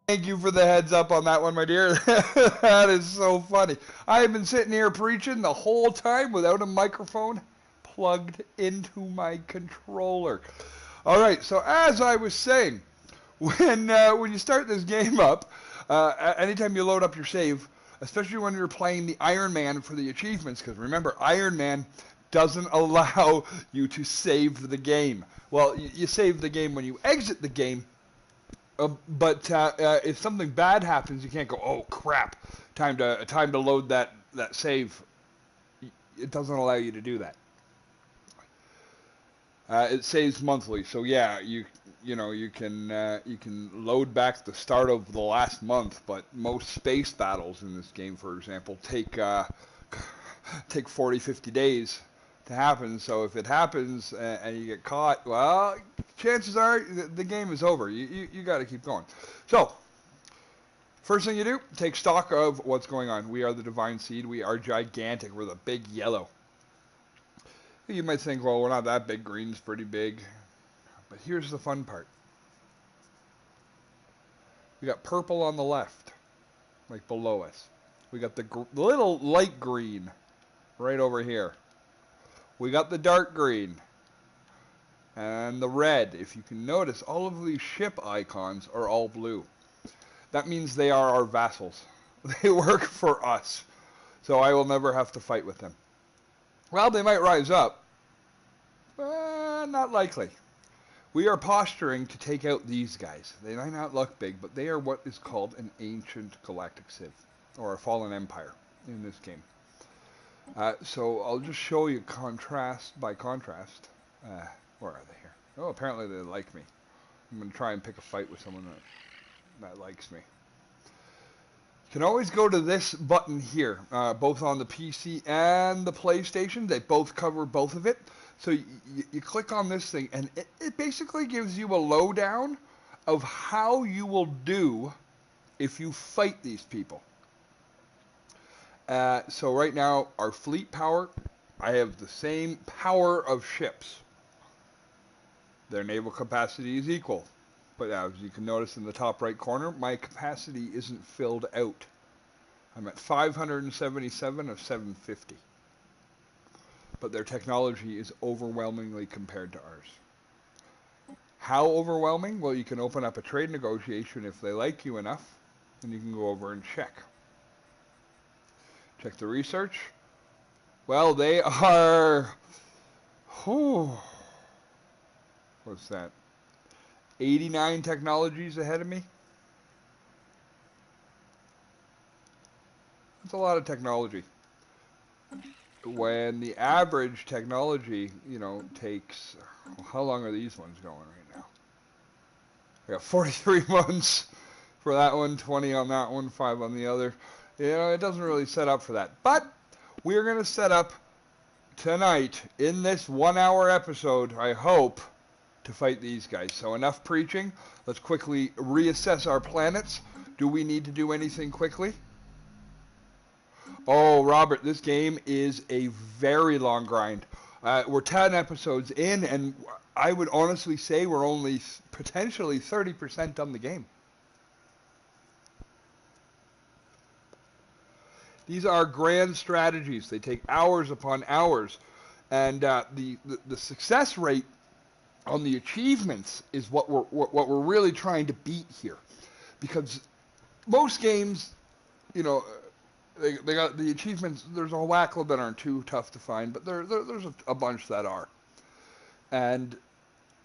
Thank you for the heads up on that one, my dear. That is so funny. I have been sitting here preaching the whole time without a microphone plugged into my controller. All right, so as I was saying, when you start this game up, anytime you load up your save, especially when you're playing the Iron Man for the achievements, because remember, Iron Man doesn't allow you to save the game. Well, you save the game when you exit the game, but if something bad happens, you can't go, oh crap, time to load that save. It doesn't allow you to do that. It saves monthly, so yeah, you can load back the start of the last month, but most space battles in this game, for example, take 40, 50 days to happen. So if it happens and you get caught, well, chances are the game is over. You got to keep going. So first thing you do, take stock of what's going on. We are the Divine Seed. We are gigantic. We're the big yellow. You might think, well, we're not that big. Green's pretty big. But here's the fun part. We got purple on the left, like below us. We got the little light green right over here. We got the dark green and the red. If you can notice, all of these ship icons are all blue. That means they are our vassals. They work for us. So I will never have to fight with them. Well, they might rise up. Not likely. We are posturing to take out these guys. They might not look big, but they are what is called an ancient galactic civ, or a fallen empire in this game. So I'll just show you contrast by contrast. Where are they here? Oh, apparently they like me. I'm going to try and pick a fight with someone that likes me. You can always go to this button here, both on the PC and the PlayStation. They both cover both of it. So you click on this thing, and it basically gives you a lowdown of how you will do if you fight these people. So right now, our fleet power, I have the same power of ships. Their naval capacity is equal. But as you can notice in the top right corner, my capacity isn't filled out. I'm at 577 of 750. But their technology is overwhelmingly compared to ours. How overwhelming? Well, you can open up a trade negotiation if they like you enough, and you can go over and check. Check the research. Well, they are... what's that? 89 technologies ahead of me? That's a lot of technology. When the average technology, takes... How long are these ones going right now? We got 43 months for that one, 20 on that one, 5 on the other. It doesn't really set up for that. But we're going to set up tonight in this 1-hour episode, I hope, to fight these guys. So enough preaching. Let's quickly reassess our planets. Do we need to do anything quickly? Oh, Robert, this game is a very long grind. We're 10 episodes in, and I would honestly say we're only potentially 30% done the game. These are grand strategies. They take hours upon hours. And the success rate on the achievements is what we're really trying to beat here. Because most games, they got the achievements. There's a whackload that aren't too tough to find, but there's a bunch that are. And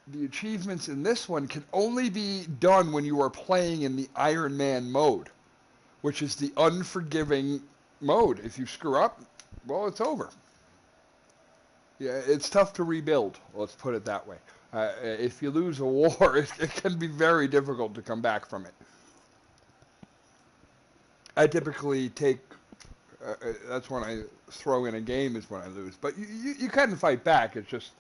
the achievements in this one can only be done when you are playing in the Iron Man mode, which is the unforgiving mode. If you screw up, well, it's over. Yeah, it's tough to rebuild. Let's put it that way. If you lose a war, it can be very difficult to come back from it. I typically take... that's when I throw in a game is when I lose. But you can fight back. It's just,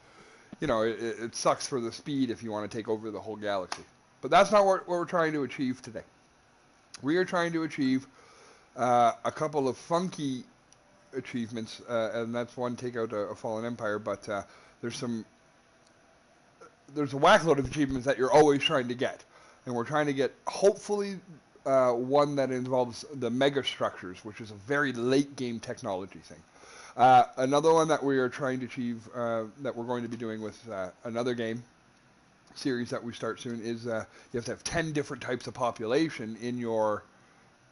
it sucks for the speed if you want to take over the whole galaxy. But that's not what we're trying to achieve today. We are trying to achieve a couple of funky achievements, and that's one, take out a fallen empire, but there's a whackload of achievements that you're always trying to get. And we're trying to get, hopefully, one that involves the mega structures, which is a very late game technology thing. Another one that we are trying to achieve, that we're going to be doing with another game series that we start soon, is you have to have 10 different types of population in your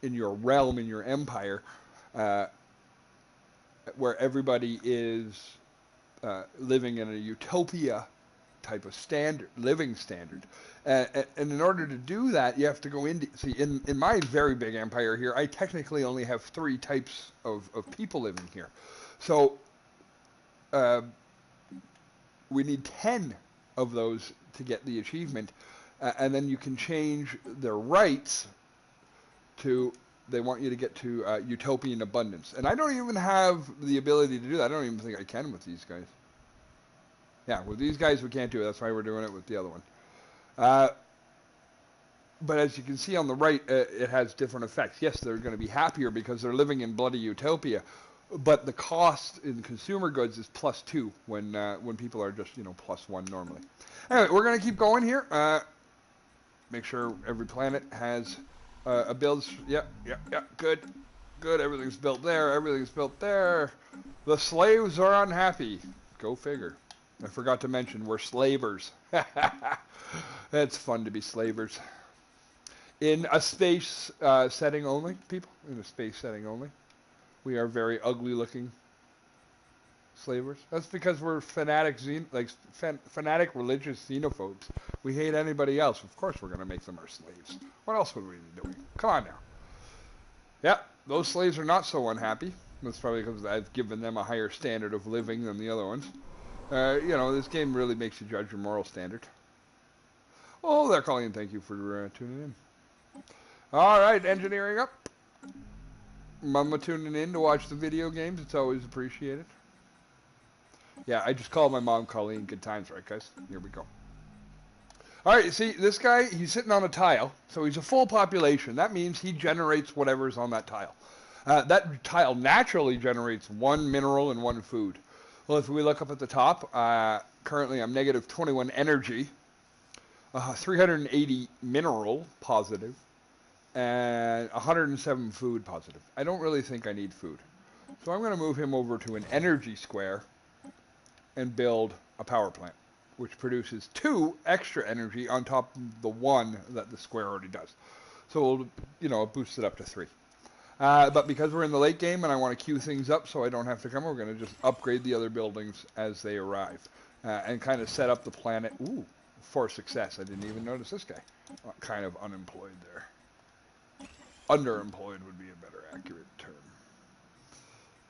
realm, in your empire, where everybody is living in a utopia type of living standard. And in order to do that, you have to go into, see, in my very big empire here, I technically only have 3 types of people living here. So we need 10 of those to get the achievement. And then you can change their rights to, they want you to get to utopian abundance. And I don't even have the ability to do that. I don't even think I can with these guys. Yeah, with these guys we can't do it. That's why we're doing it with the other one. But as you can see on the right, it has different effects. Yes, they're going to be happier because they're living in bloody utopia. But the cost in consumer goods is +2 when people are just, +1 normally. Anyway, we're going to keep going here. Make sure every planet has a build. Yeah, good. Everything's built there. Everything's built there. The slaves are unhappy. Go figure. I forgot to mention we're slavers. It's fun to be slavers. In a space setting only, people. In a space setting only. We are very ugly-looking slavers. That's because we're fanatic religious xenophobes. We hate anybody else. Of course we're going to make them our slaves. What else would we be doing? Come on now. Yeah, those slaves are not so unhappy. That's probably because I've given them a higher standard of living than the other ones. This game really makes you judge your moral standard. Oh, they're calling in. Thank you for tuning in. All right, engineering up. Mama tuning in to watch the video games. It's always appreciated. Yeah, I just called my mom Colleen. Good times, right, guys? Here we go. All right, see, this guy, he's sitting on a tile, so he's a full population. That means he generates whatever's on that tile. That tile naturally generates 1 mineral and 1 food. Well, if we look up at the top, currently I'm negative 21 energy, 380 mineral positive, and 107 food positive. I don't really think I need food. So I'm going to move him over to an energy square and build a power plant, which produces 2 extra energy on top of the 1 that the square already does. So we'll, boost it up to 3. But because we're in the late game and I want to queue things up so I don't have to come, we're going to just upgrade the other buildings as they arrive and kind of set up the planet for success. I didn't even notice this guy. Kind of unemployed there. Underemployed would be a better accurate term.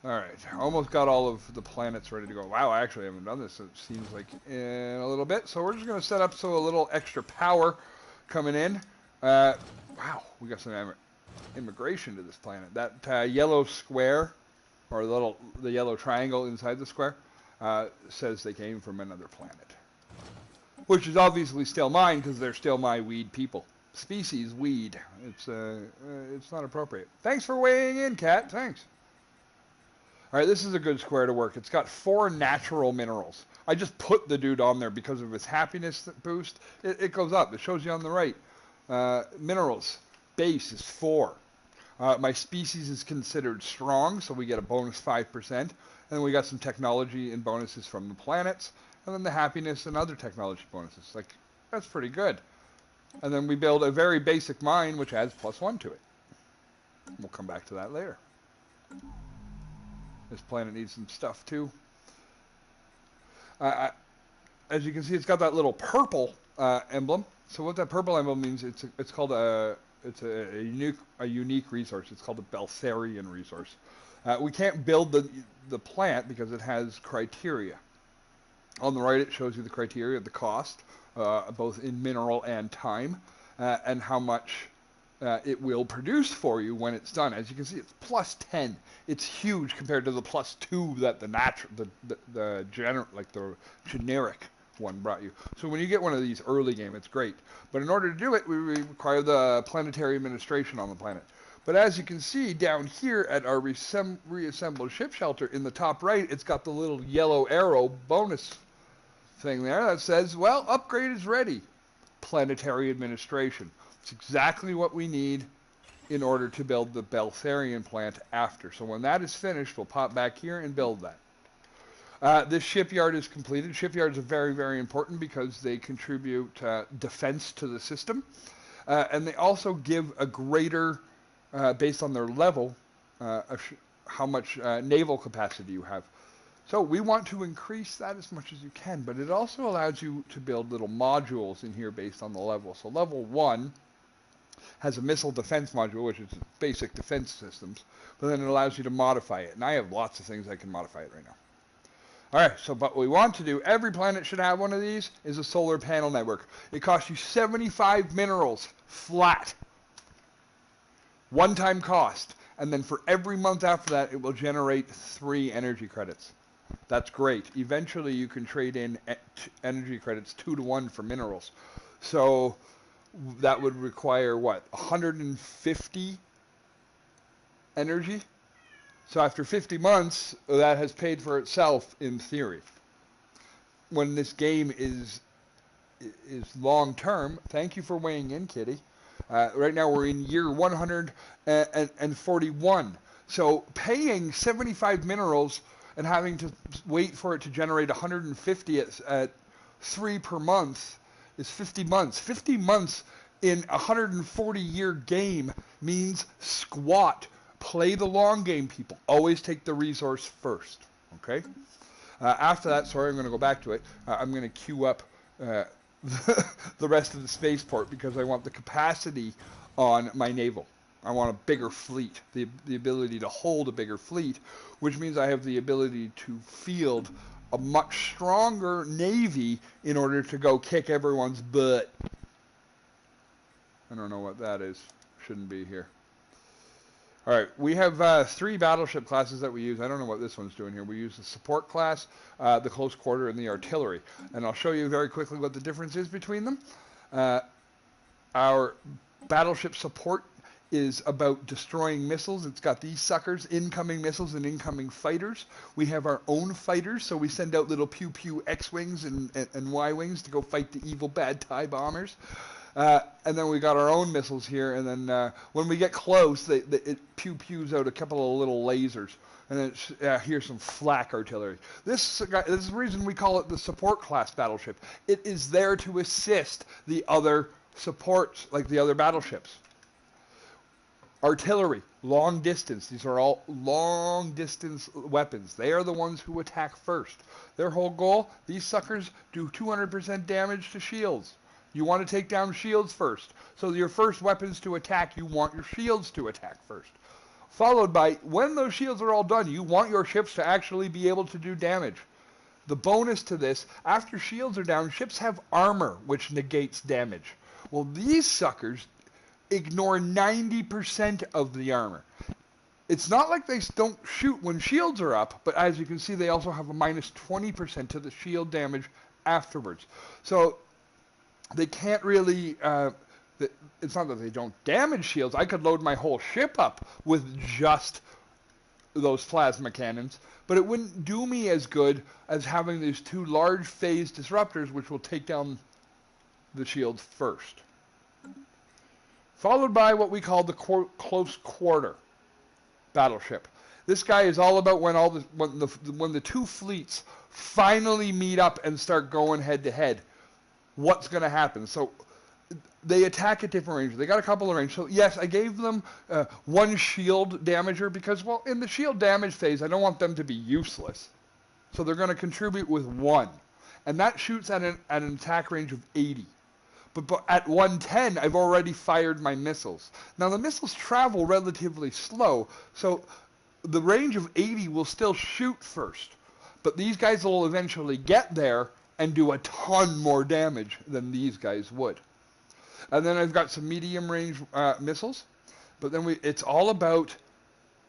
All right, almost got all of the planets ready to go. Wow, I actually haven't done this, it seems like, in a little bit. So we're just going to set up so a little extra power coming in. Wow, we got some immigration to this planet. That yellow square, or the yellow triangle inside the square, says they came from another planet. Which is obviously still mine, because they're still my weed people. Species weed. It's not appropriate. Thanks for weighing in, Kat. Thanks. All right, this is a good square to work. It's got 4 natural minerals. I just put the dude on there because of his happiness boost. It goes up. It shows you on the right. Minerals. Base is 4. My species is considered strong, so we get a bonus 5%. And then we got some technology and bonuses from the planets. And then the happiness and other technology bonuses. That's pretty good. And then we build a very basic mine, which adds +1 to it. We'll come back to that later. This planet needs some stuff, too. As you can see, it's got that little purple emblem. So what that purple emblem means, it's called a unique resource. It's called a Belsarian resource. We can't build the plant because it has criteria. On the right, it shows you the criteria, the cost, both in mineral and time, and how much it will produce for you when it's done. As you can see, it's +10. It's huge compared to the +2 that the generic one brought you. So when you get one of these early game, it's great. But in order to do it, we require the planetary administration on the planet. But as you can see down here at our reassembled ship shelter in the top right, it's got the little yellow arrow bonus thing there that says, well, upgrade is ready. Planetary administration. It's exactly what we need in order to build the Beltharian plant after. So when that is finished, we'll pop back here and build that. This shipyard is completed. Shipyards are very, very important because they contribute defense to the system. And they also give a greater, based on their level, how much naval capacity you have. So we want to increase that as much as you can, but it also allows you to build little modules in here based on the level. So level 1 has a missile defense module, which is basic defense systems, but then it allows you to modify it. And I have lots of things I can modify it right now. All right, so what we want to do, every planet should have one of these, is a solar panel network. It costs you 75 minerals flat. One-time cost. And then for every month after that, it will generate 3 energy credits. That's great. Eventually, you can trade in energy credits 2 to 1 for minerals. So that would require, what, 150 energy? So after 50 months, that has paid for itself in theory. When this game is long-term, thank you for weighing in, Kitty. Right now we're in year 141. So paying 75 minerals and having to wait for it to generate 150 at 3 per month is 50 months. 50 months in a 140-year game means squat. Play the long game, people. Always take the resource first. Okay? After that, sorry, I'm going to go back to it. I'm going to queue up the rest of the spaceport because I want the capacity on my naval. I want a bigger fleet, the ability to hold a bigger fleet, which means I have the ability to field a much stronger navy in order to go kick everyone's butt. I don't know what that is. Shouldn't be here. All right, we have 3 battleship classes that we use. I don't know what this one's doing here. We use the support class, the close quarter, and the artillery. And I'll show you very quickly what the difference is between them. Our battleship support is about destroying missiles. It's got these suckers, incoming missiles and incoming fighters. We have our own fighters, so we send out little pew-pew X-wings and Y-wings to go fight the evil bad TIE bombers. And then we got our own missiles here, and then when we get close, it pew-pews out a couple of little lasers. And then here's some flak artillery. This is the reason we call it the support class battleship. It is there to assist the other supports, like the other battleships. Artillery, long distance. These are all long distance weapons. They are the ones who attack first. Their whole goal, these suckers do 200% damage to shields. You want to take down shields first. So your first weapons to attack, you want your shields to attack first. Followed by, when those shields are all done, you want your ships to actually be able to do damage. The bonus to this, after shields are down, ships have armor, which negates damage. Well, these suckers ignore 90% of the armor. It's not like they don't shoot when shields are up, but as you can see, they also have a minus 20% to the shield damage afterwards. So they can't really, it's not that they don't damage shields. I could load my whole ship up with just those plasma cannons, but it wouldn't do me as good as having these 2 large phase disruptors, which will take down the shields first. Followed by what we call the close quarter battleship. This guy is all about when the 2 fleets finally meet up and start going head to head. What's going to happen? So they attack at different ranges. They got a couple of ranges. So yes, I gave them 1 shield damager because, well, in the shield damage phase, I don't want them to be useless. So they're going to contribute with 1, and that shoots at an attack range of 80. But at 110, I've already fired my missiles. Now, the missiles travel relatively slow, so the range of 80 will still shoot first. But these guys will eventually get there and do a ton more damage than these guys would. And then I've got some medium-range missiles. But then it's all about...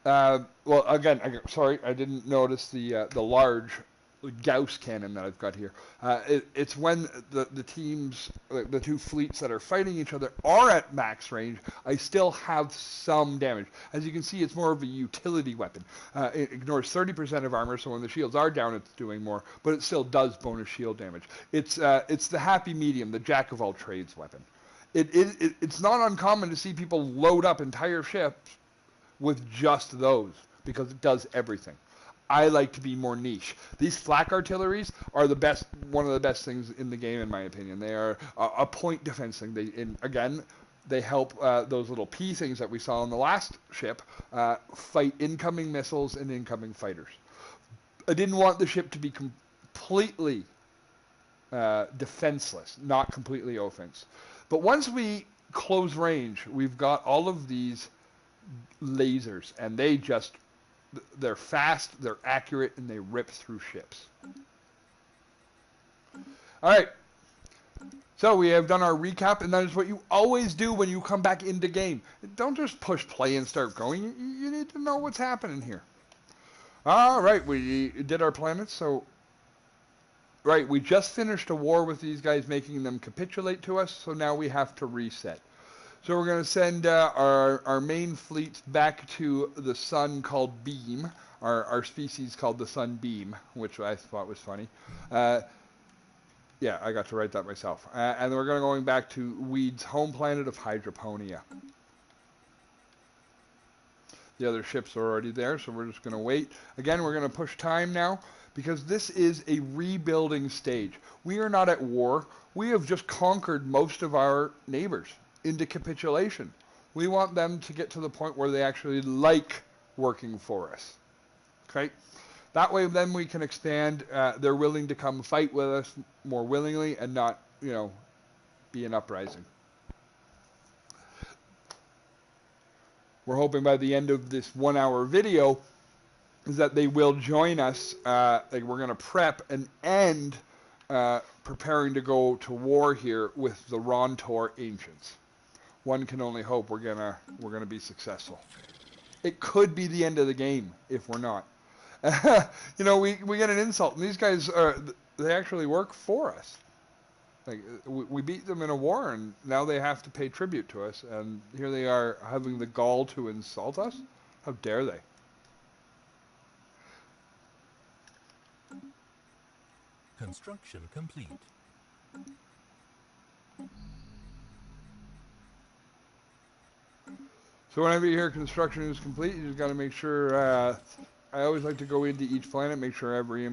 well, again, sorry, I didn't notice the large Gauss cannon that I've got here. It's when the teams, the 2 fleets that are fighting each other are at max range, I still have some damage. As you can see, it's more of a utility weapon. It ignores 30% of armor, so when the shields are down, it's doing more, but it still does bonus shield damage. It's the happy medium, the jack of all trades weapon. It's not uncommon to see people load up entire ships with just those because it does everything. I like to be more niche. These flak artilleries are the best, one of the best things in the game, in my opinion. They are a point defense thing. Again, they help those little P things that we saw on the last ship fight incoming missiles and incoming fighters. I didn't want the ship to be completely defenseless, not completely offense. But once we close range, we've got all of these lasers, and they're fast, they're accurate, and they rip through ships. All right. So we have done our recap, and that is what you always do when you come back into game. Don't just push play and start going. You need to know what's happening here. All right, we did our planets. So, right, we just finished a war with these guys, making them capitulate to us. So now we have to reset. So we're going to send our main fleet back to the sun called Beam, our species called the Sun Beam, which I thought was funny. Yeah, I got to write that myself. And we're going back to Weed's home planet of Hydroponia. The other ships are already there, so we're just going to wait. Again, we're going to push time now, because this is a rebuilding stage. We are not at war. We have just conquered most of our neighbors into capitulation. We want them to get to the point where they actually like working for us. Okay? That way, then we can expand. They're willing to come fight with us more willingly and not, be an uprising. We're hoping by the end of this 1-hour video is that they will join us. We're going to prep and end preparing to go to war here with the Rontor Ancients. One can only hope we're gonna be successful. It could be the end of the game if we're not. We get an insult, and these guys they actually work for us. Like we beat them in a war, and now they have to pay tribute to us, and here they are having the gall to insult us. How dare they? Construction complete. So whenever you hear construction is complete, you just got to make sure. I always like to go into each planet, make sure every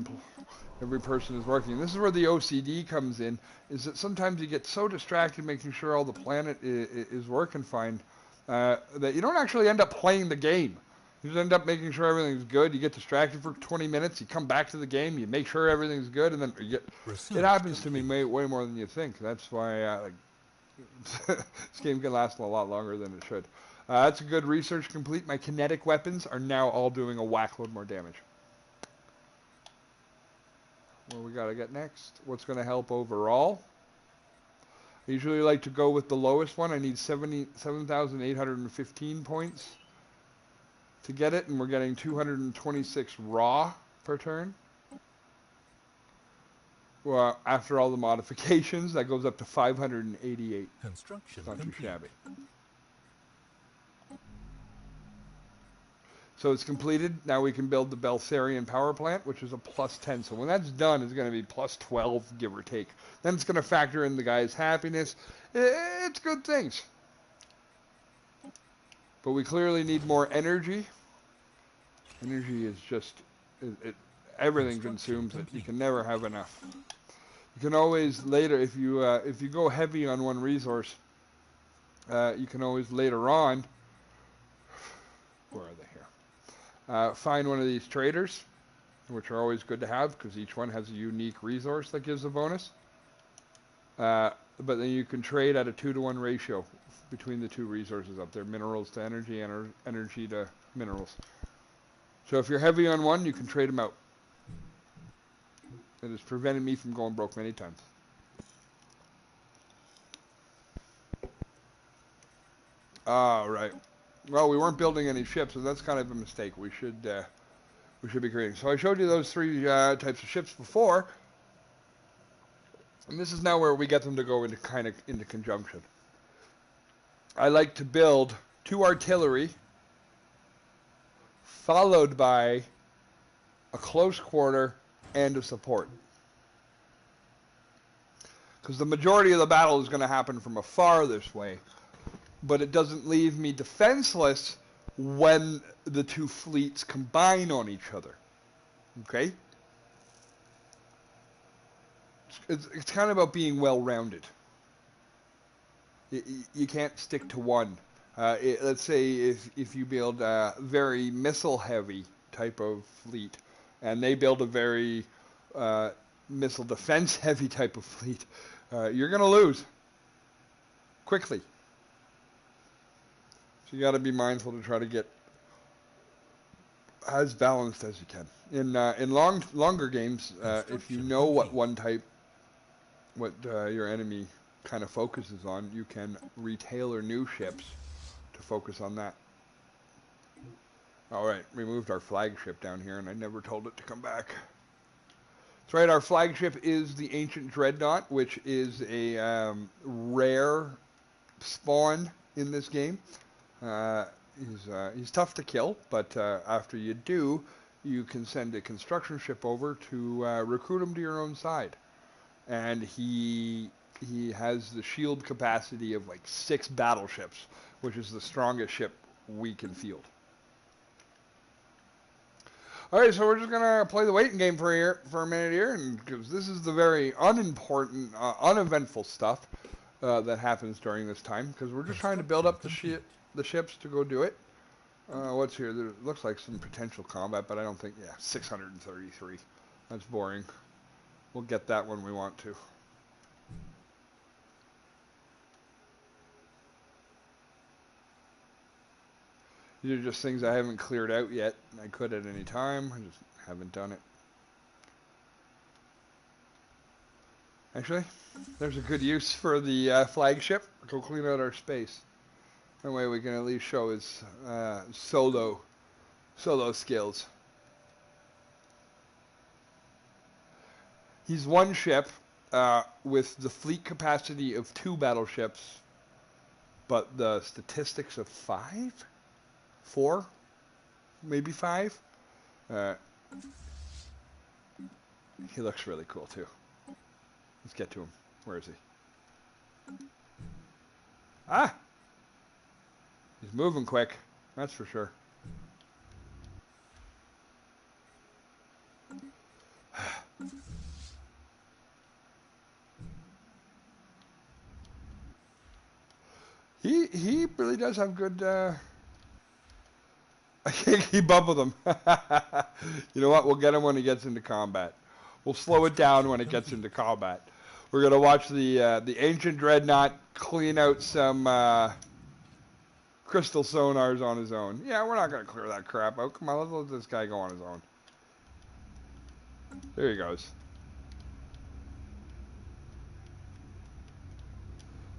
person is working. This is where the OCD comes in. Is that sometimes you get so distracted making sure all the planet is working fine that you don't actually end up playing the game. You just end up making sure everything's good. You get distracted for 20 minutes. You come back to the game. You make sure everything's good, and then it happens to me way more than you think. That's why this game can last a lot longer than it should. That's a good research complete. My kinetic weapons are now all doing a whack load more damage. What we got to get next? What's going to help overall? I usually like to go with the lowest one. I need 7,815 points to get it, and we're getting 226 raw per turn. Well, after all the modifications, that goes up to 588. Construction not complete. Too shabby. So it's completed. Now we can build the Belsarian power plant, which is a +10. So when that's done, it's going to be +12, give or take. Then it's going to factor in the guy's happiness. It's good things. But we clearly need more energy. Energy is just... everything consumes it. You can never have enough. You can always later, if you go heavy on one resource, you can always later on... Where are they here? Find one of these traders, which are always good to have because each one has a unique resource that gives a bonus. But then you can trade at a 2-to-1 ratio between the two resources up there, minerals to energy and energy to minerals. So if you're heavy on one, you can trade them out. It has prevented me from going broke many times. All right. Well, we weren't building any ships, so that's kind of a mistake. We should be creating. So I showed you those three types of ships before, and this is now where we get them to go into into conjunction. I like to build 2 artillery, followed by a close quarter and a support. Because the majority of the battle is going to happen from afar this way. But it doesn't leave me defenseless when the two fleets combine on each other. Okay? It's kind of about being well-rounded. You can't stick to one. Let's say if you build a very missile-heavy type of fleet, and they build a very missile defense-heavy type of fleet, you're going to lose quickly. So you got to be mindful to try to get as balanced as you can. In longer games, if you know what your enemy kind of focuses on, you can retailor new ships to focus on that. All right, we moved our flagship down here, and I never told it to come back. That's right, our flagship is the Ancient Dreadnought, which is a rare spawn in this game. He's tough to kill, but after you do, you can send a construction ship over to recruit him to your own side. And he has the shield capacity of like 6 battleships, which is the strongest ship we can field. All right, so we're just gonna play the waiting game for a minute here, and because this is the very unimportant, uneventful stuff that happens during this time, because we're just trying to build up the ships to go do it. What's here? There looks like some potential combat, but I don't think. Yeah, 633. That's boring. We'll get that when we want to. These are just things I haven't cleared out yet. I could at any time. I just haven't done it. Actually, there's a good use for the flagship. Go clean out our space. That way we can at least show his solo skills. He's one ship with the fleet capacity of 2 battleships, but the statistics of 5? 4? Maybe 5? He looks really cool too. Let's get to him. Where is he? Ah! He's moving quick. That's for sure. He really does have good. I can't keep up with him. You know what? We'll get him when he gets into combat. We'll slow it down when it gets into combat. We're gonna watch the Ancient Dreadnought clean out some crystal sonars on his own. Yeah, we're not gonna clear that crap out. Come on, let's let this guy go on his own. There he goes.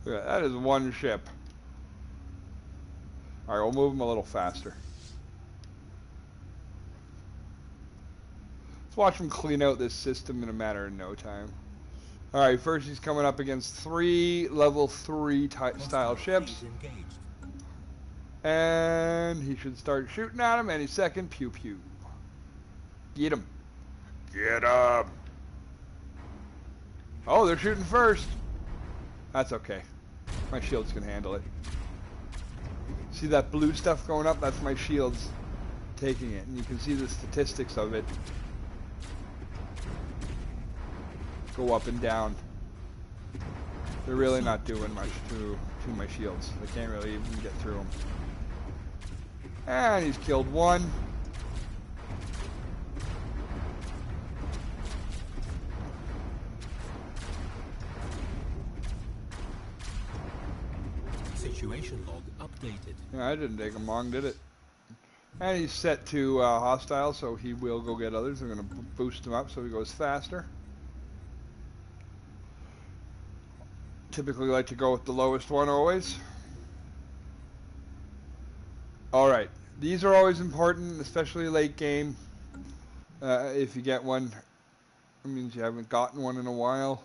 Yeah, that is one ship. All right, we'll move him a little faster. Let's watch him clean out this system in a matter of no time. All right, first he's coming up against 3 level 3 style ships. And he should start shooting at him any second. Pew pew. Get him. Get him. Oh, they're shooting first. That's okay. My shields can handle it. See that blue stuff going up? That's my shields taking it. And you can see the statistics of it go up and down. They're really not doing much to my shields. They can't really even get through them. And he's killed one. Situation log updated. Yeah, I didn't take him long, did it? And he's set to hostile, so he will go get others. I'm going to boost him up so he goes faster. Typically like to go with the lowest one always. Alright, these are always important, especially late game. If you get one, it means you haven't gotten one in a while.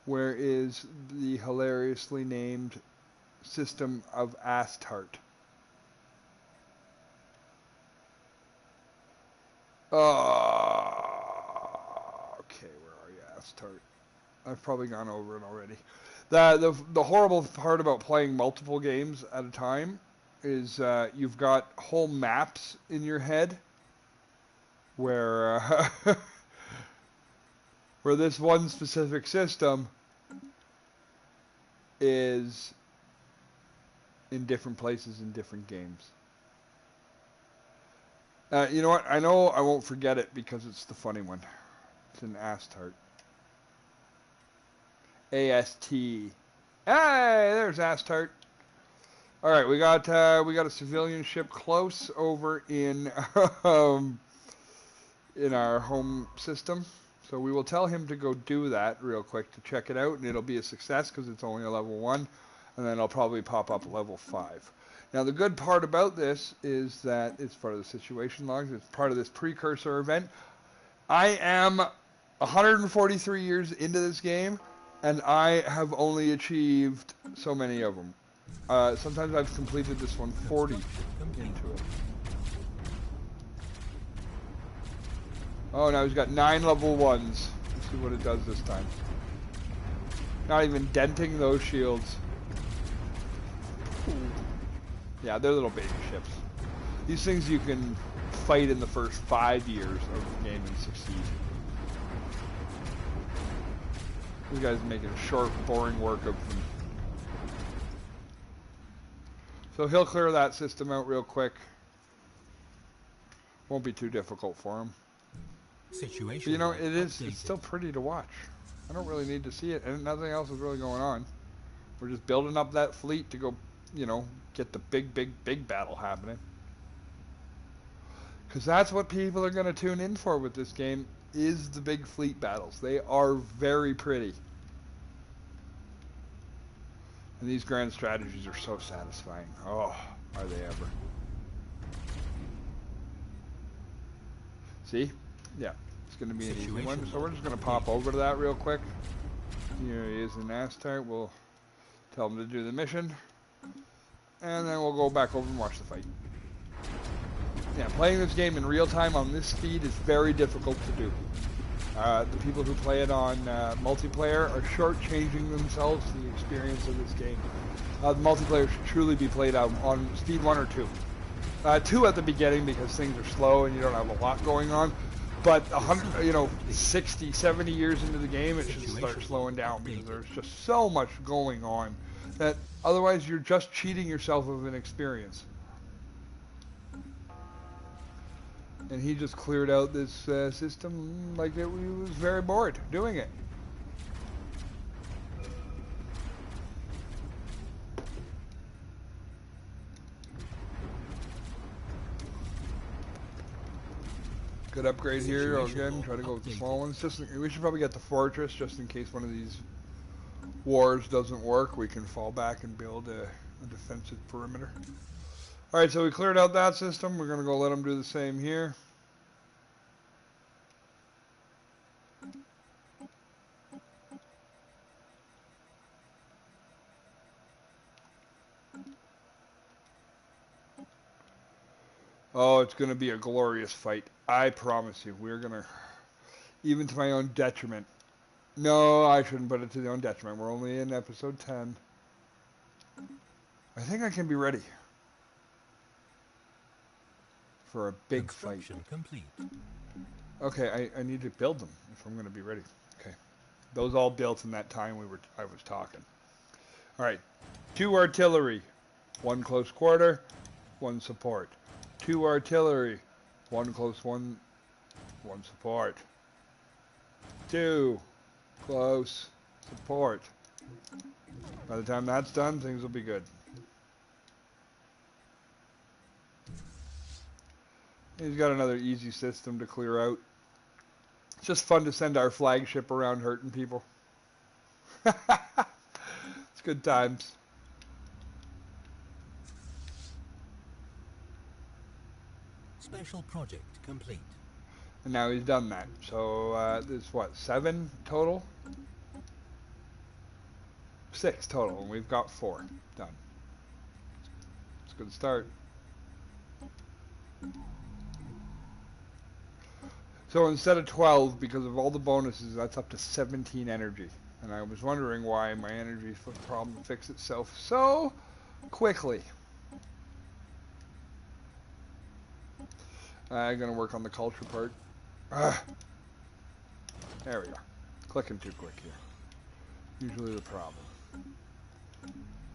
Where is the hilariously named system of Astart? Okay, where are you, Astart? I've probably gone over it already. The horrible part about playing multiple games at a time is you've got whole maps in your head where where this one specific system is in different places in different games. You know what? I know I won't forget it because it's the funny one. It's an Astart. A-S-T. Hey, there's Astart. All right, we got a civilian ship close over in in our home system. So we will tell him to go do that real quick to check it out, and it'll be a success because it's only a level 1, and then it'll probably pop up level 5. Now the good part about this is that it's part of the situation logs. It's part of this precursor event. I am 143 years into this game, and I have only achieved so many of them. Sometimes I've completed this one 40 into it. Oh, now he's got 9 level 1s. Let's see what it does this time. Not even denting those shields. Yeah, they're little baby ships. These things you can fight in the first 5 years of the game and succeed. This guy's making short, boring work of them. So he'll clear that system out real quick. Won't be too difficult for him. Situation. But, you know, it's still pretty to watch. I don't really need to see it, and nothing else is really going on. We're just building up that fleet to go, you know, get the big battle happening. Because that's what people are going to tune in for with this game, is the big fleet battles. They are very pretty. And these grand strategies are so satisfying. Oh, are they ever. See? Yeah, it's going to be an easy one. So we're just going to pop over to that real quick. Here he is in Astart. We'll tell him to do the mission. And then we'll go back over and watch the fight. Yeah, playing this game in real time on this speed is very difficult to do. The people who play it on multiplayer are shortchanging themselves to the experience of this game. The multiplayer should truly be played out on speed 1 or 2. 2 at the beginning because things are slow and you don't have a lot going on. But 60, 70 years into the game, it should start slowing down because there's just so much going on that otherwise you're just cheating yourself of an experience. And he just cleared out this system like he was very bored doing it. Good upgrade here again. Try to go with the small ones. We should probably get the fortress just in case one of these wars doesn't work. We can fall back and build a defensive perimeter. Alright, so we cleared out that system. We're going to go let them do the same here. Oh, it's going to be a glorious fight. I promise you. We're going to, even to my own detriment. No, I shouldn't put it to the own detriment. We're only in episode 10. I think I can be ready for a big fight. Complete. Okay, I need to build them if I'm going to be ready. Okay, those all built in that time I was talking. All right, 2 artillery, 1 close quarter, 1 support. 2 artillery, 1 close, 1 support. 2 close support. By the time that's done, things will be good. He's got another easy system to clear out. It's just fun to send our flagship around hurting people. It's good times. Special project complete. And now he's done that. So there's what, 7 total? 6 total, and we've got 4 done. It's a good start. So instead of 12, because of all the bonuses, that's up to 17 energy. And I was wondering why my energy problem fixed itself so quickly. I'm going to work on the culture part. There we go. Clicking too quick here. Usually the problem.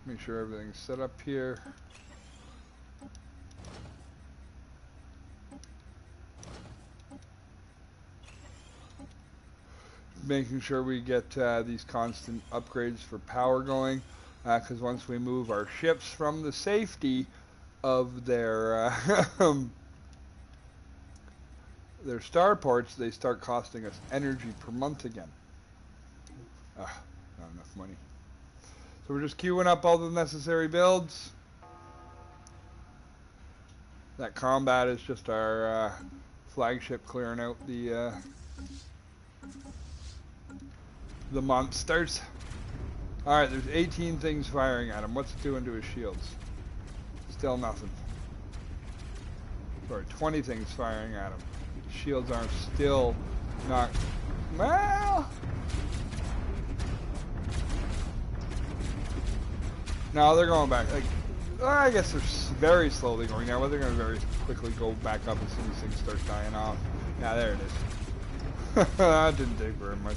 Make sure everything's set up here. Making sure we get these constant upgrades for power going, because once we move our ships from the safety of their their starports, they start costing us energy per month again. Not enough money. So we're just queuing up all the necessary builds. That combat is just our flagship clearing out the monsters. Alright, there's 18 things firing at him. What's it doing to his shields? Still nothing. Sorry, 20 things firing at him. Shields aren't still not... Well... No, they're going back. Like, I guess they're very slowly going now, but they're going to very quickly go back up as soon as things start dying off. Yeah, there it is. That didn't take very much.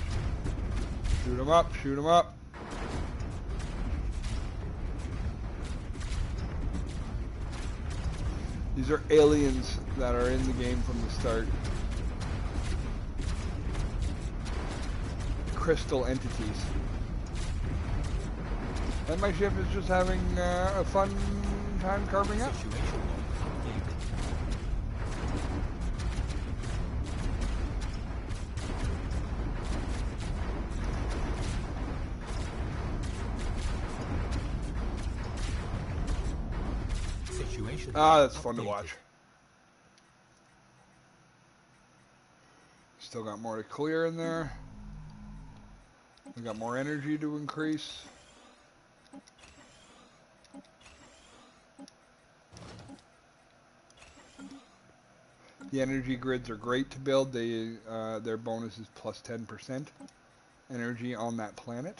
Shoot him up, shoot him up. These are aliens that are in the game from the start. Crystal entities. And my ship is just having a fun time carving up. Ah, that's fun to watch. Still got more to clear in there. We got more energy to increase. The energy grids are great to build. They their bonus is plus 10% energy on that planet.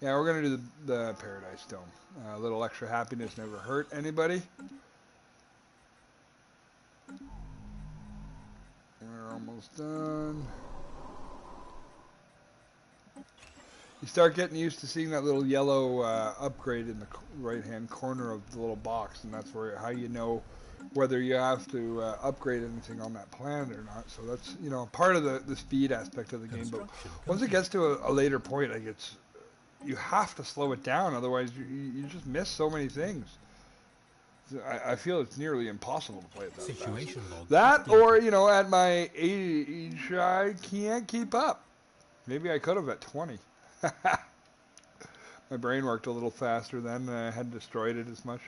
Yeah, we're going to do the Paradise Dome. A little extra happiness never hurt anybody. We're almost done. You start getting used to seeing that little yellow upgrade in the right-hand corner of the little box, and that's where how you know whether you have to upgrade anything on that planet or not. So that's, you know, part of the speed aspect of the game. But once it gets to a later point, like you have to slow it down, otherwise you just miss so many things. I feel it's nearly impossible to play it that fast. That, or, you know, at my age, I can't keep up. Maybe I could have at 20. My brain worked a little faster then, and I hadn't destroyed it as much.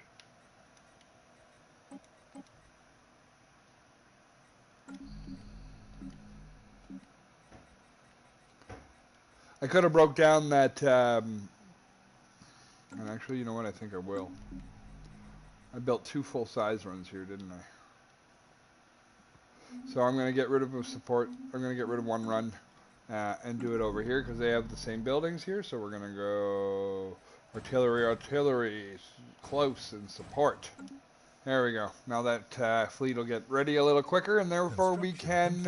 I could have broke down that, and actually, you know what, I think I will. I built 2 full-size runs here, didn't I? So I'm going to get rid of a support. I'm going to get rid of 1 run and do it over here because they have the same buildings here. So we're going to go artillery, close, and support. There we go. Now that fleet will get ready a little quicker, and therefore we can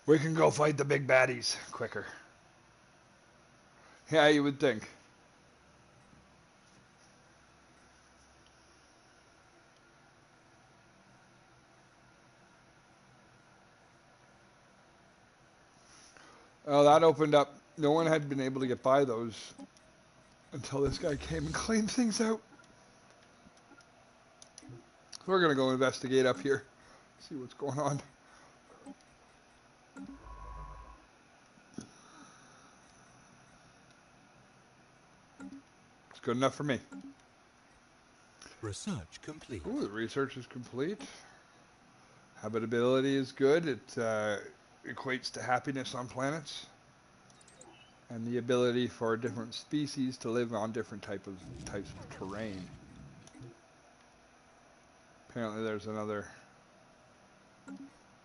go fight the big baddies quicker. Yeah, you would think. Oh, that opened up. No one had been able to get by those until this guy came and cleaned things out. So we're going to go investigate up here. See what's going on. It's good enough for me. Research complete. Ooh, the research is complete. Habitability is good. It equates to happiness on planets. And the ability for different species to live on different types of terrain. Apparently there's another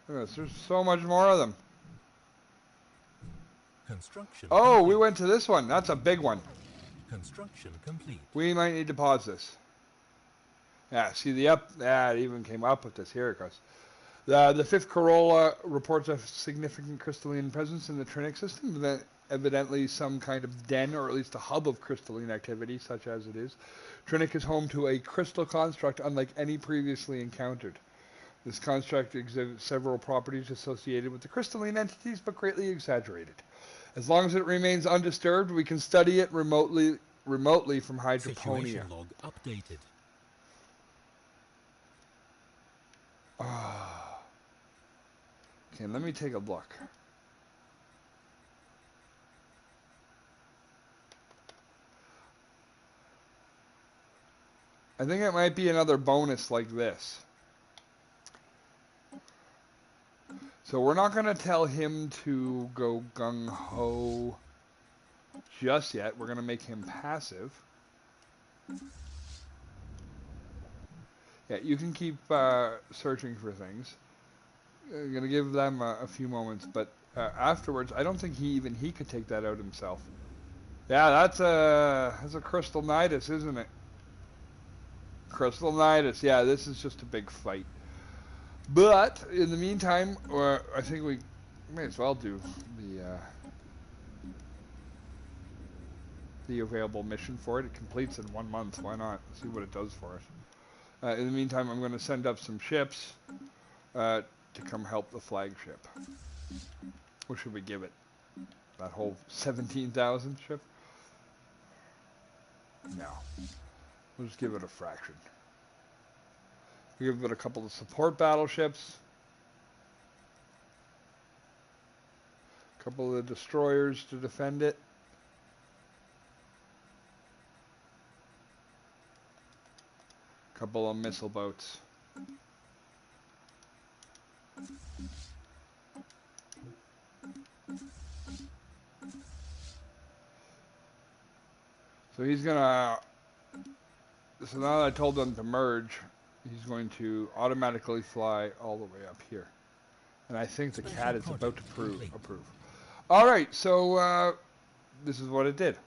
Look at this. There's so much more of them. Construction Oh, complete. we went to this one. That's a big one. Construction complete. We might need to pause this. Yeah, see the up. Yeah, it even came up with this. Here it goes. The fifth Corolla reports a significant crystalline presence in the Trinic system, evidently some kind of den, or at least a hub of crystalline activity, such as it is. Trinic is home to a crystal construct unlike any previously encountered. This construct exhibits several properties associated with the crystalline entities, but greatly exaggerated. As long as it remains undisturbed, we can study it remotely from hydroponia. Situation log updated. Okay, let me take a look. I think it might be another bonus like this. So we're not going to tell him to go gung-ho just yet. We're going to make him passive. Yeah, you can keep searching for things. I'm going to give them a few moments, but afterwards, I don't think he could take that out himself. Yeah, that's a Crystal Nidus, isn't it? Crystal Nidus. Yeah, this is just a big fight. But in the meantime, I think we may as well do the available mission for it. It completes in 1 month. Why not? See what it does for us. In the meantime, I'm going to send up some ships to come help the flagship. What should we give it? That whole 17,000 ship? No. We'll just give it a fraction. We'll give it a couple of support battleships. A couple of destroyers to defend it. A couple of missile boats. So he's gonna, so now that I told them to merge, he's going to automatically fly all the way up here. And I think the cat is about to approve. Alright, so this is what it did.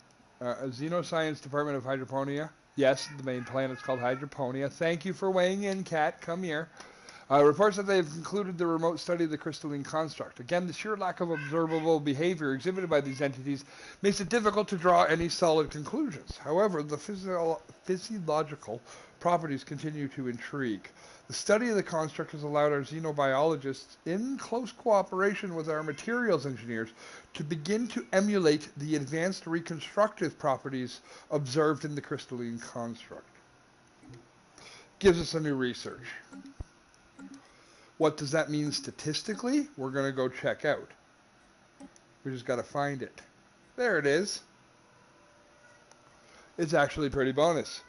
A Xenoscience Department of Hydroponia. Yes, the main planet's called Hydroponia. Thank you for weighing in, cat. Come here. Reports that they have concluded the remote study of the crystalline construct. Again, the sheer lack of observable behavior exhibited by these entities makes it difficult to draw any solid conclusions. However, the physiological properties continue to intrigue. The study of the construct has allowed our xenobiologists, in close cooperation with our materials engineers, to begin to emulate the advanced reconstructive properties observed in the crystalline construct. Gives us a new research. What does that mean statistically? We're going to go check out. We just got to find it. There it is. It's actually pretty bonus.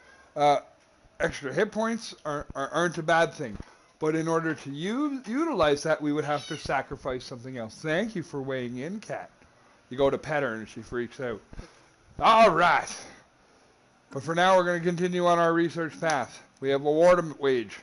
Extra hit points aren't a bad thing. But in order to utilize that, we would have to sacrifice something else. Thank you for weighing in, cat. You go to pet her and she freaks out. All right. But for now, we're going to continue on our research path. We have a war to wage.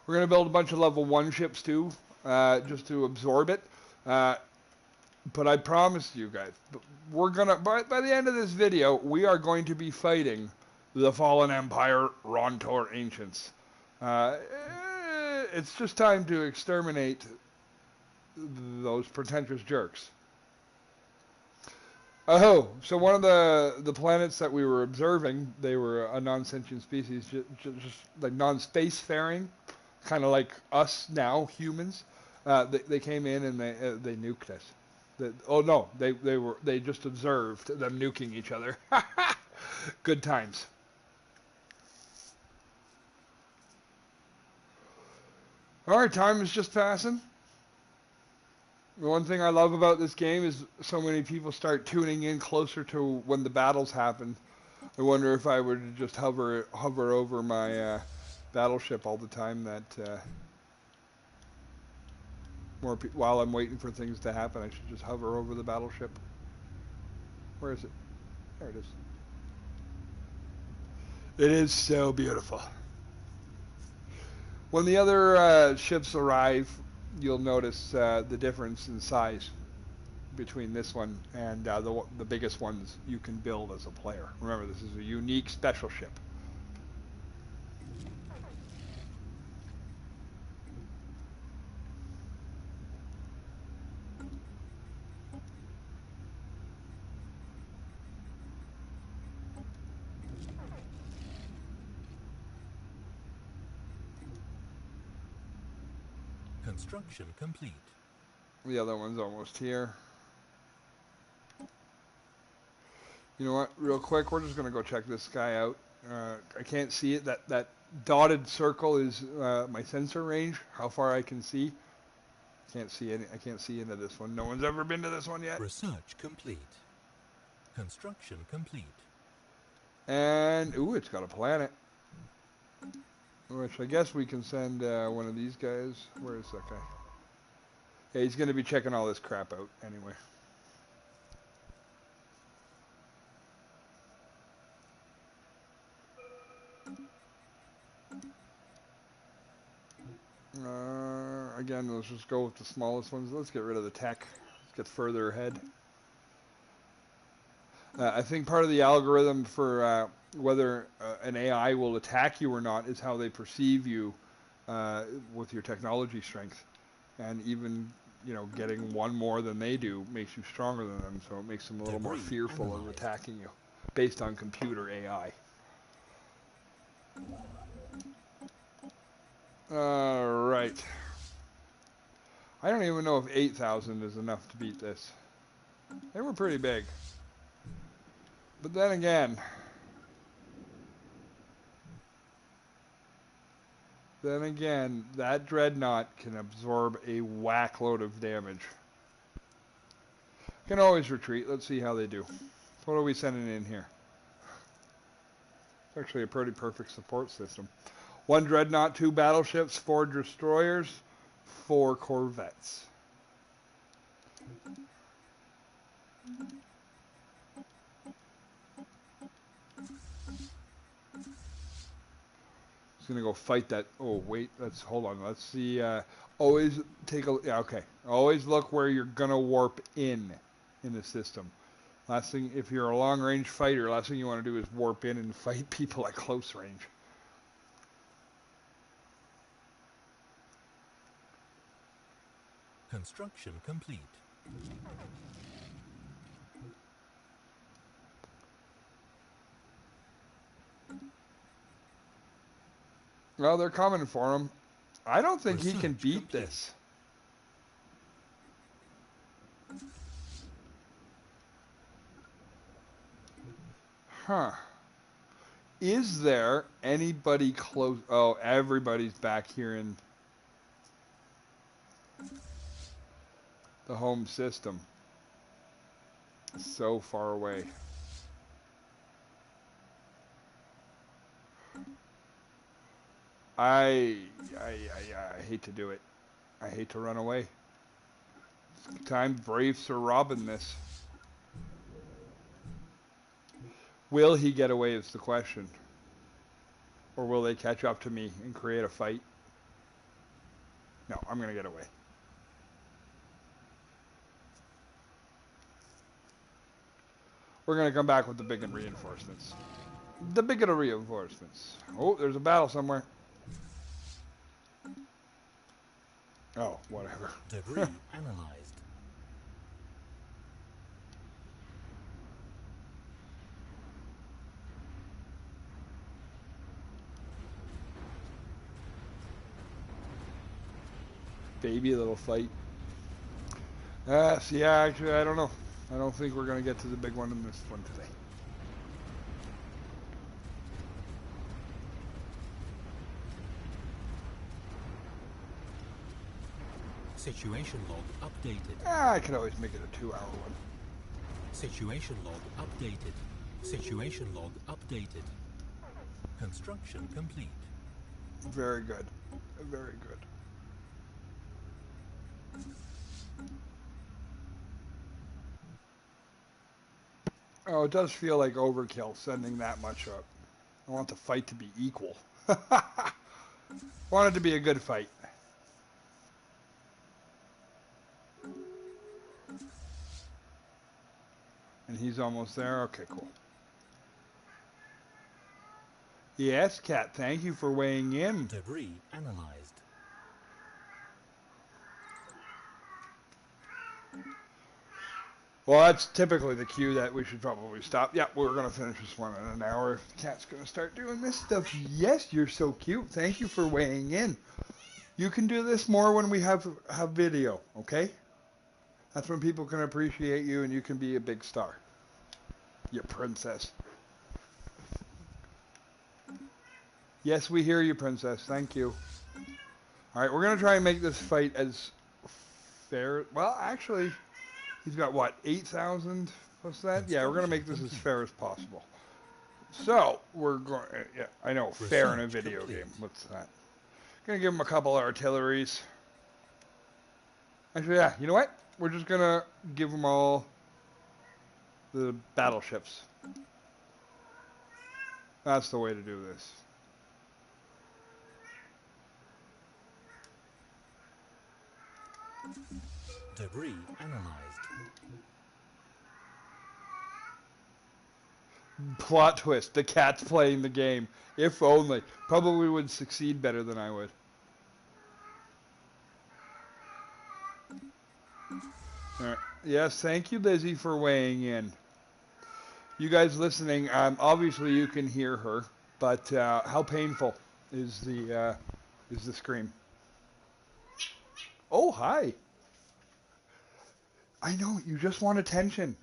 We're going to build a bunch of level 1 ships too, just to absorb it. But I promise you guys, we're going to, by the end of this video, we are going to be fighting the Fallen Empire Rontor Ancients. It's just time to exterminate those pretentious jerks. Oh, so one of the planets that we were observing, they were a non-sentient species, just like non-spacefaring. Kind of like us now, humans. They came in and they nuked us. Oh no, they just observed them nuking each other. Good times. All right, time is just passing. The one thing I love about this game is so many people start tuning in closer to when the battles happen. I wonder if I were to just hover over my battleship all the time, that While I'm waiting for things to happen, I should just hover over the battleship. Where is it? There it is. It is so beautiful. When the other ships arrive, you'll notice the difference in size between this one and the biggest ones you can build as a player. Remember, this is a unique special ship. Construction complete. The other one's almost here. You know what? Real quick, we're just going to go check this guy out. I can't see it. That dotted circle is my sensor range, how far I can see. Can't see any. I can't see into this one. No one's ever been to this one yet. Research complete. Construction complete. And, ooh, it's got a planet. Which I guess we can send one of these guys. Where is that guy? Yeah, he's going to be checking all this crap out anyway. Again, let's just go with the smallest ones. Let's get rid of the tech. Let's get further ahead. I think part of the algorithm for whether an AI will attack you or not is how they perceive you with your technology strength. And even, you know, getting one more than they do makes you stronger than them, so it makes them a little more fearful of attacking you based on computer AI. Alright. I don't even know if 8,000 is enough to beat this. They were pretty big. But then again, that dreadnought can absorb a whack load of damage. Can always retreat. Let's see how they do. What are we sending in here? It's actually a pretty perfect support system. 1 dreadnought, 2 battleships, 4 destroyers, 4 corvettes. He's gonna go fight that. Oh wait, hold on. Let's see. Always take a. Yeah, okay. Always look where you're gonna warp in the system. Last thing, if you're a long-range fighter, last thing you want to do is warp in and fight people at close range. Construction complete. Well, they're coming for him. I don't think he can beat complete. this. Huh. Is there anybody close? Oh, everybody's back here in the home system. So far away. I hate to do it. I hate to run away. It's time Braves are robbing this. Will he get away is the question. Or will they catch up to me and create a fight? No, I'm going to get away. We're going to come back with the big reinforcements. The bigger reinforcements. Oh, there's a battle somewhere. Oh, whatever. Debris analyzed. Baby little fight. See, actually, I don't know. I don't think we're going to get to the big one in this one today. Situation log updated. I can always make it a 2-hour one. Situation log updated. Situation log updated. Construction complete. Very good. Very good. Oh, it does feel like overkill sending that much up. I want the fight to be equal. Want it to be a good fight. And he's almost there. Okay, cool. Yes, Kat, thank you for weighing in. Debris analyzed. Well, that's typically the cue that we should probably stop. Yeah, we're going to finish this one in an hour. Kat's going to start doing this stuff. Yes, you're so cute. Thank you for weighing in. You can do this more when we have video, okay? That's when people can appreciate you and you can be a big star. You princess. Yes, we hear you, princess. Thank you. All right, we're going to try and make this fight as fair. Well, actually, he's got, what, 8,000 plus that? Yeah, we're going to make this as fair as possible. So, we're going... Yeah, I know, fair in a video game. What's that? Going to give him a couple artilleries. Actually, yeah, you know what? We're just going to give them all the battleships. That's the way to do this. Debris analyzed. Plot twist. The cat's playing the game. If only. Probably would succeed better than I would. All right. Yes, thank you, Lizzie, for weighing in. You guys listening, obviously you can hear her, but how painful is the scream? Oh, hi. I know, you just want attention.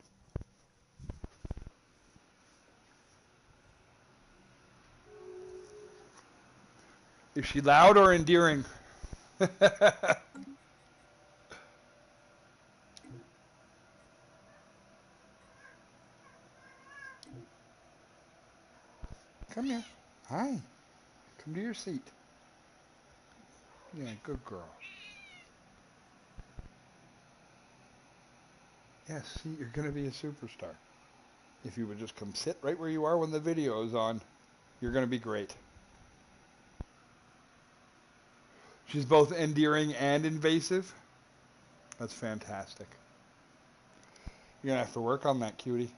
Is she loud or endearing? Come here. Hi. Come to your seat. Yeah, good girl. Yes, see, you're going to be a superstar. If you would just come sit right where you are when the video is on, you're going to be great. She's both endearing and invasive. That's fantastic. You're going to have to work on that, cutie.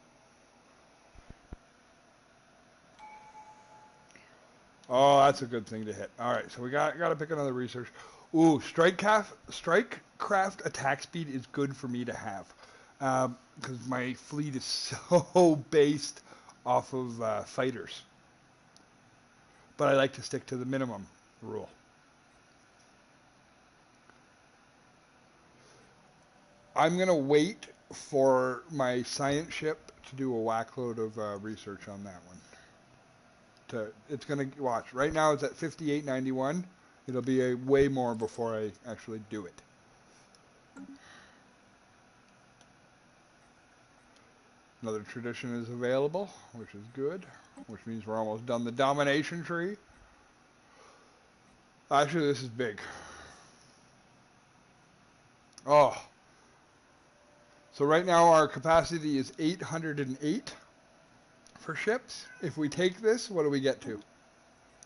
Oh, that's a good thing to hit. All right, so we got to pick another research. Ooh, strike-craft attack speed is good for me to have. Because my fleet is so based off of fighters. But I like to stick to the minimum rule. I'm going to wait for my science ship to do a whackload of research on that one. It's going to, watch, right now it's at 58.91. It'll be a way more before I actually do it. Another tradition is available, which is good, which means we're almost done the domination tree. Actually, this is big. Oh. So right now our capacity is 808 for ships. If we take this, what do we get to?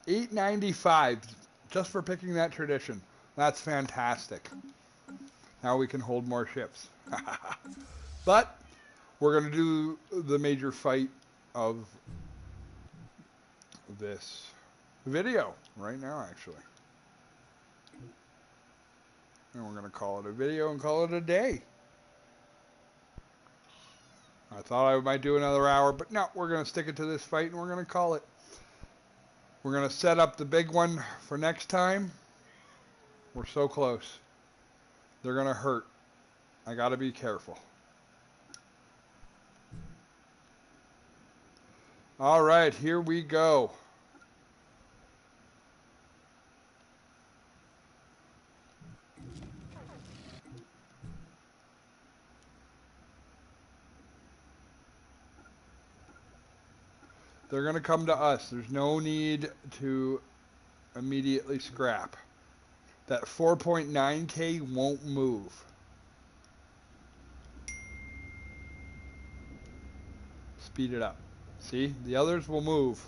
895 just for picking that tradition. That's fantastic. Now we can hold more ships. But we're going to do the major fight of this video right now, actually. And we're going to call it a video and call it a day. I thought I might do another hour, but no, we're going to stick it to this fight and we're going to call it. We're going to set up the big one for next time. We're so close. They're going to hurt. I got to be careful. All right, here we go. They're going to come to us. There's no need to immediately scrap. That 4.9K won't move. Speed it up. See? The others will move.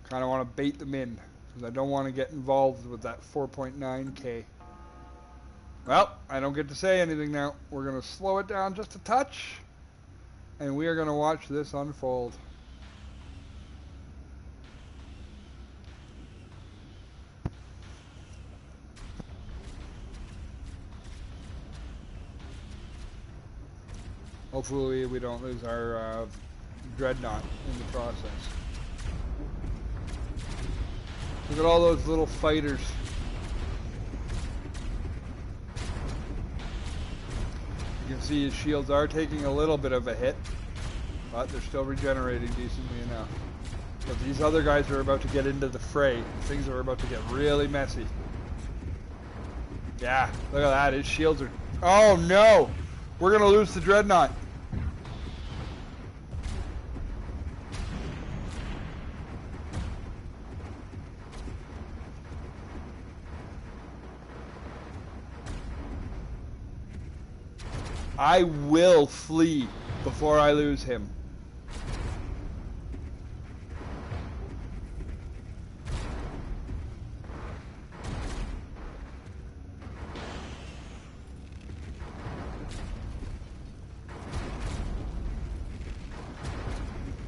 Kind of want to bait them in, because I don't want to get involved with that 4.9K. Well, I don't get to say anything now. We're going to slow it down just a touch, and we are going to watch this unfold. Hopefully we don't lose our dreadnought in the process. Look at all those little fighters. You can see his shields are taking a little bit of a hit, but they're still regenerating decently enough. But these other guys are about to get into the fray. Things are about to get really messy. Yeah, look at that. His shields are... Oh no! We're going to lose the dreadnought. I will flee before I lose him.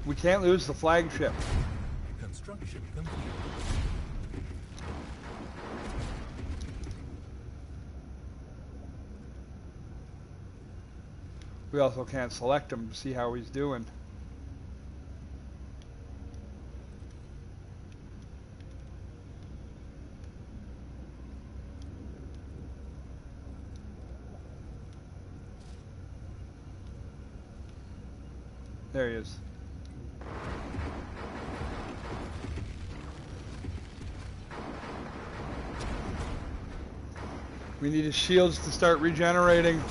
We can't lose the flagship. Construction complete. We also can't select him to see how he's doing. There he is. We need his shields to start regenerating.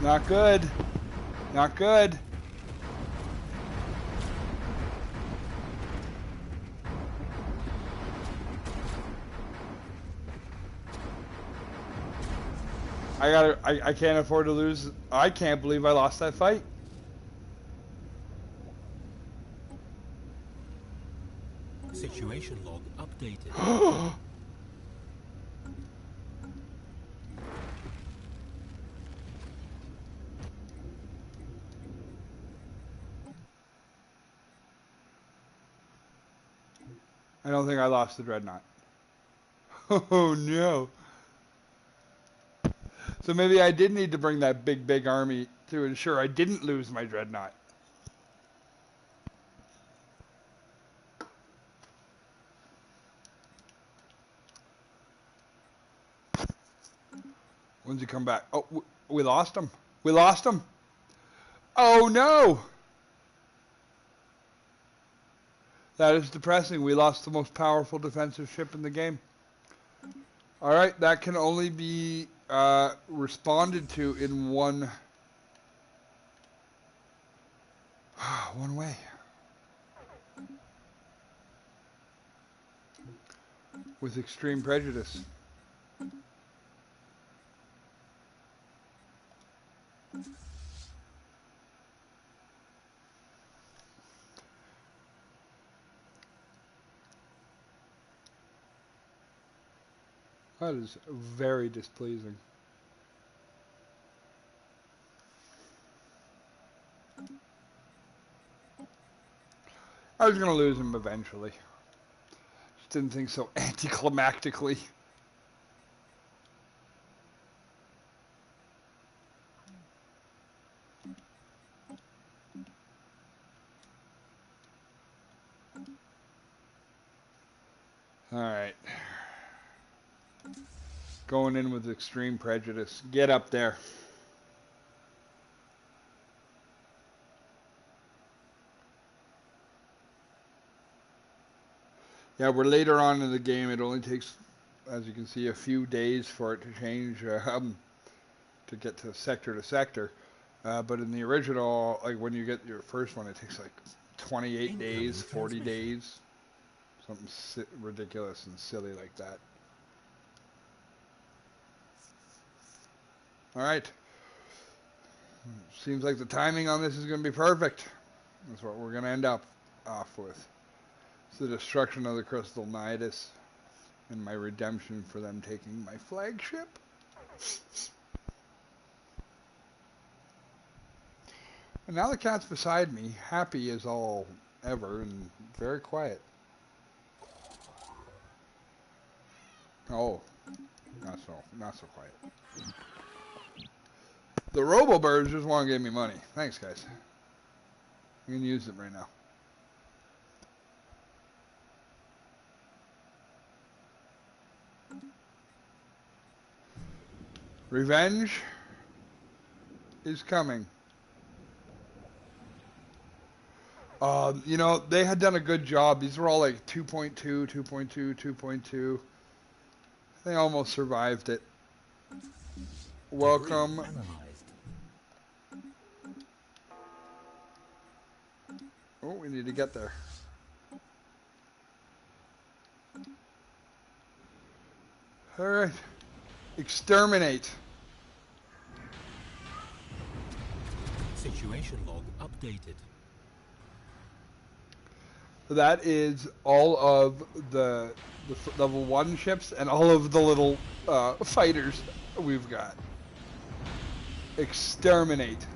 Not good. Not good. I can't afford to lose. I can't believe I lost that fight. Situation log updated. I don't think I lost the dreadnought. Oh no. So maybe I did need to bring that big army to ensure I didn't lose my dreadnought. When's he come back? Oh, we lost him. We lost him. Oh no! That is depressing. We lost the most powerful defensive ship in the game. Alright, that can only be responded to in one way. With extreme prejudice. That is very displeasing. I was going to lose him eventually. Just didn't think so anticlimactically. Alright. Going in with extreme prejudice. Get up there. Yeah, we're later on in the game. It only takes, as you can see, a few days for it to change to get to sector. But in the original, like when you get your first one, it takes like 28 Incoming days, 40 transmission. days, something ridiculous and silly like that. All right. Seems like the timing on this is going to be perfect. That's what we're going to end up off with. It's the destruction of the Crystal Nidus and my redemption for them taking my flagship. And now the cat's beside me, happy as all ever and very quiet. Oh, not so quiet. The Robo-Birds just want to give me money. Thanks, guys. You can use them right now. Revenge is coming. You know, they had done a good job. These were all like 2.2, 2.2, 2.2. They almost survived it. Welcome. Debris analyzed. Oh, we need to get there. All right. Exterminate. Situation log updated. That is all of the level 1 ships and all of the little fighters we've got. Exterminate.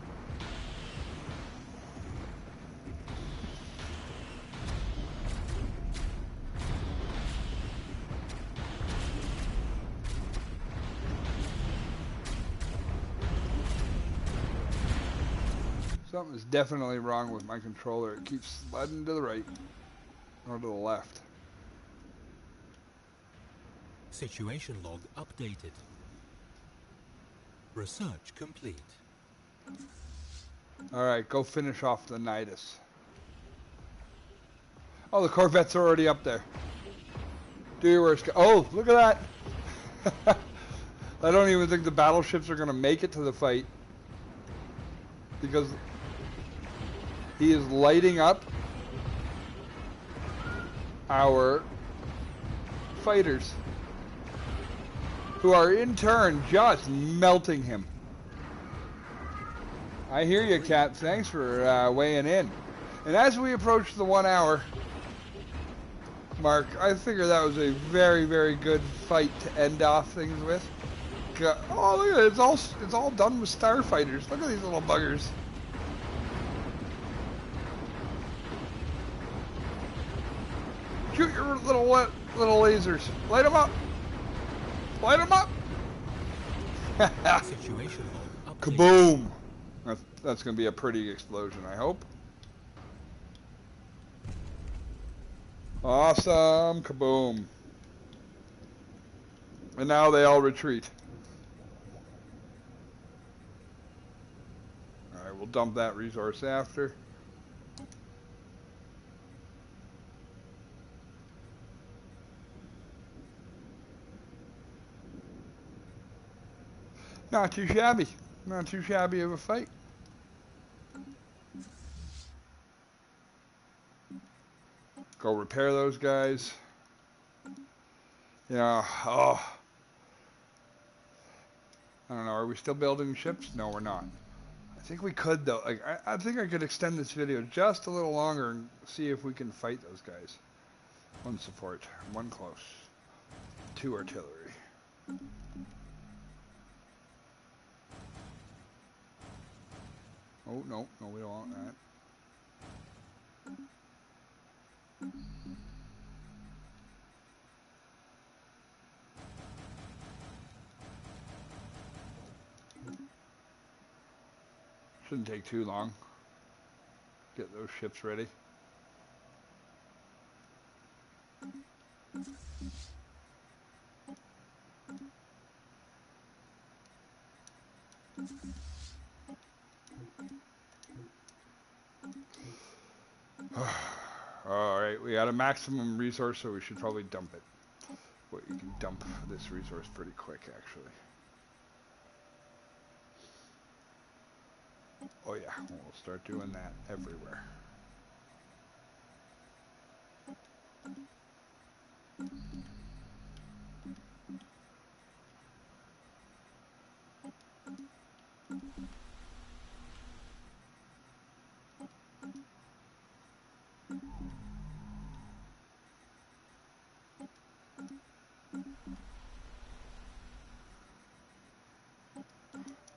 Something is definitely wrong with my controller. It keeps sliding to the right or to the left. Situation log updated. Research complete. Alright, go finish off the Nidus. Oh, the Corvettes are already up there. Do your worst. Oh, look at that! I don't even think the battleships are going to make it to the fight. Because he is lighting up our fighters, who are in turn just melting him. I hear you, Cat. Thanks for weighing in. And as we approach the 1 hour mark, I figure that was a very, very good fight to end off things with. Oh, look at it. It's all done with starfighters. Look at these little buggers. Shoot your little lasers. Light them up. Light them up. Situation log updated. Kaboom. That's going to be a pretty explosion, I hope. Awesome. Kaboom. And now they all retreat. Alright, we'll dump that resource after. Not too shabby. Not too shabby of a fight. Go repair those guys. Yeah. Oh. I don't know. Are we still building ships? No, we're not. I think we could, though. Like, I think I could extend this video just a little longer and see if we can fight those guys. 1 support. 1 close. 2 artillery. Oh, no. No, we don't want that. Shouldn't take too long. Get those ships ready. Alright, we got a maximum resource, so we should probably dump it. But you can dump this resource pretty quick, actually. Oh yeah, we'll start doing that everywhere.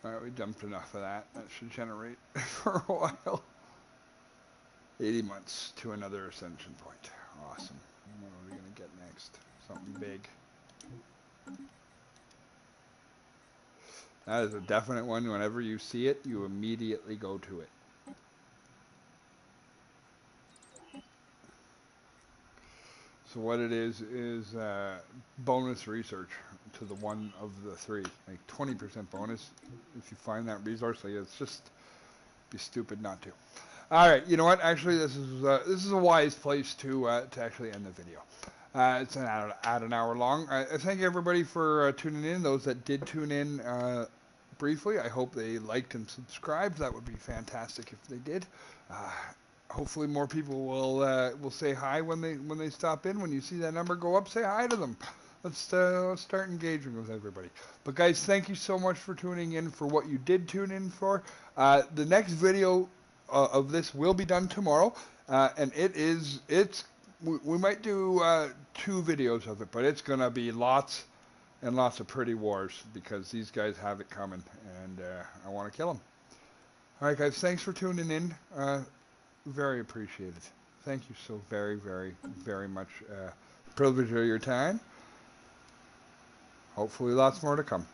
Alright, we dumped enough of that. That should generate for a while. 80 months to another ascension point. Awesome. What are we going to get next? Something big. That is a definite one. Whenever you see it, you immediately go to it. So what it is bonus research to the one of the three. Like 20% bonus if you find that resource. Like it's just be stupid not to. All right, you know what? Actually, this is a wise place to actually end the video. It's at an hour long. I thank everybody for tuning in. Those that did tune in briefly, I hope they liked and subscribed. That would be fantastic if they did. Hopefully, more people will say hi when they stop in. When you see that number go up, say hi to them. Let's start engaging with everybody. But guys, thank you so much for tuning in for what you did tune in for. The next video of this will be done tomorrow, and we might do 2 videos of it, but it's gonna be lots and lots of pretty wars because these guys have it coming, and I want to kill them. All right, guys, thanks for tuning in. Very appreciated. Thank you so very, very, very much. Privilege of your time. Hopefully, lots more to come.